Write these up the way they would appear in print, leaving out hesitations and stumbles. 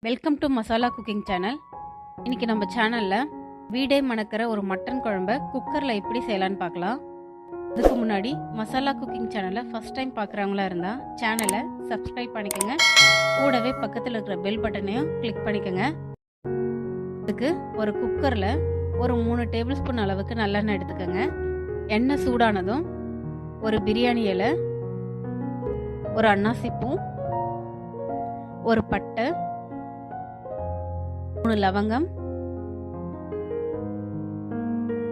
Welcome to masala cooking channel. இன்றைக்கி நம்ம சேனலில் வீடே மணக்கிற ஒரு மட்டன் குழம்பை குக்கரில் எப்படி செய்யலான்னு பார்க்கலாம். அதுக்கு முன்னாடி மசாலா குக்கிங் சேனலை ஃபஸ்ட் டைம் பார்க்குறவங்களா இருந்தால் சேனலை சப்ஸ்கிரைப் பண்ணிக்கோங்க. கூடவே பக்கத்தில் இருக்கிற பெல் பட்டனையும் கிளிக் பண்ணிக்கோங்க. அதுக்கு ஒரு குக்கரில் ஒரு 3 டேபிள் ஸ்பூன் அளவுக்கு நல்லெண்ணெய் எடுத்துக்கோங்க. எண்ணெய் சூடானதும் ஒரு பிரியாணி இலை, ஒரு அன்னாசி பூ, ஒரு பட்டை, 3 லவங்கம்,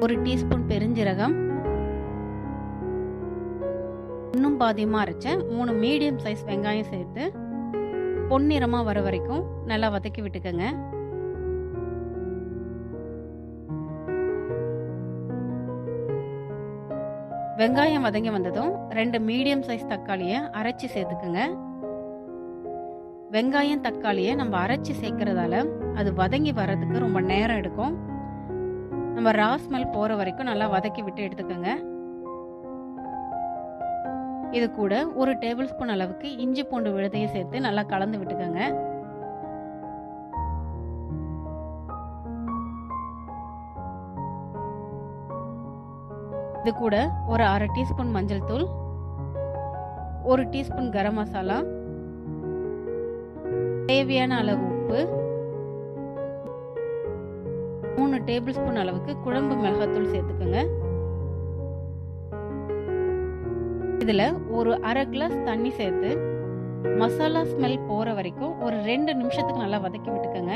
1 டீஸ்பூன் பெருஞ்சீரகம், இன்னும் பாதியமாக அரைச்ச 3 மீடியம் சைஸ் வெங்காயம் சேர்த்து பொன்னிறமாக வர வரைக்கும் நல்லா வதக்கி விட்டுக்கோங்க. வெங்காயம் வதங்கி வந்ததும் 2 மீடியம் சைஸ் தக்காளியை அரைச்சி சேர்த்துக்குங்க. வெங்காயம் தக்காளியை நம்ம அரைச்சி சேர்க்கறதால அது வதங்கி வர்றதுக்கு ரொம்ப நேரம் எடுக்கும். நம்ம ரா ஸ்மெல் போகிற வரைக்கும் நல்லா வதக்கி விட்டு எடுத்துக்கோங்க. இது கூட 1 டேபிள் ஸ்பூன் அளவுக்கு இஞ்சி பூண்டு விழுதையும் சேர்த்து நல்லா கலந்து விட்டுக்கோங்க. இது கூட ஒரு 1/2 டீஸ்பூன் மஞ்சள் தூள், 1 டீஸ்பூன் கரம் மசாலா, தேவையான அளவு உப்பு, 3 டேபிள் ஸ்பூன் அளவுக்கு குழம்பு மிளகாத்தூள் சேர்த்துக்கோங்க. இதில் ஒரு 1/2 கிளாஸ் தண்ணி சேர்த்து மசாலா ஸ்மெல் போகிற வரைக்கும் ஒரு 2 நிமிஷத்துக்கு நல்லா வதக்கி விட்டுக்கோங்க.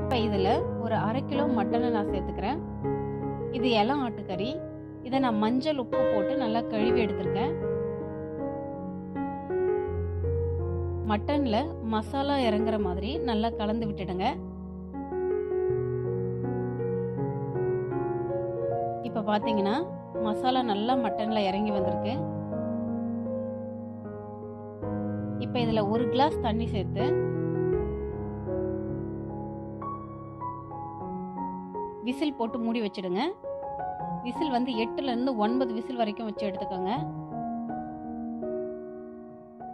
இப்போ இதில் ஒரு 1/2 கிலோ மட்டனை நான் சேர்த்துக்கிறேன். இது இளம் ஆட்டுக்கறி. இதை நான் மஞ்சள் உப்பு போட்டு நல்லா கழுவி எடுத்திருக்கேன். மட்டனில் மசாலா இறங்குற மாதிரி நல்லா கலந்து விட்டுடுங்க. இப்போ பார்த்தீங்கன்னா மசாலா நல்லா மட்டனில் இறங்கி வந்திருக்கு. இப்போ இதில் 1 கிளாஸ் தண்ணி சேர்த்து விசில் போட்டு மூடி வச்சிடுங்க. விசில் வந்து 8லேருந்து 9 விசில் வரைக்கும் வச்சு எடுத்துக்கோங்க.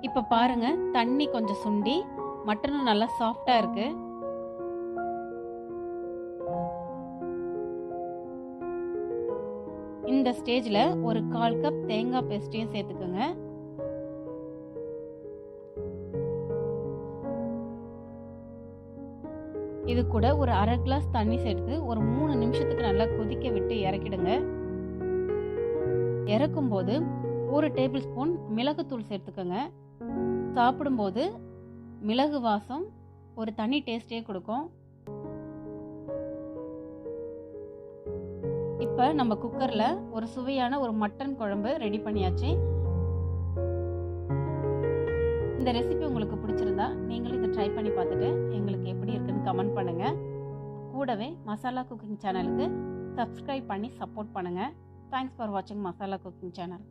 இப்போ பாருங்க, தண்ணி கொஞ்சம் சுண்டி மட்டனும் நல்லா சாஃப்டா இருக்கு. இந்த ஸ்டேஜ்ல ஒரு 1/4 கப் தேங்காய் பேஸ்டையும் சேர்த்துக்கோங்க. இது கூட ஒரு 1/2 கிளாஸ் தண்ணி சேர்த்து ஒரு 3 நிமிஷத்துக்கு நல்லா கொதிக்க விட்டு இறக்கிடுங்க. இறக்கும்போது 1 டேபிள் ஸ்பூன் மிளகுத்தூள் சேர்த்துக்கோங்க. சாப்பிடும்போது மிளகு வாசம் ஒரு தனி டேஸ்டே கொடுக்கும். இப்போ நம்ம குக்கரில் ஒரு சுவையான ஒரு மட்டன் குழம்பு ரெடி பண்ணியாச்சு. இந்த ரெசிபி உங்களுக்கு பிடிச்சிருந்தா நீங்களும் இதை ட்ரை பண்ணி பார்த்துட்டு எங்களுக்கு எப்படி இருக்குன்னு கமெண்ட் பண்ணுங்க. கூடவே மசாலா குக்கிங் சேனலுக்கு சப்ஸ்கிரைப் பண்ணி சப்போர்ட் பண்ணுங்க. தேங்க்ஸ் ஃபார் வாட்சிங் மசாலா குக்கிங் சேனல்.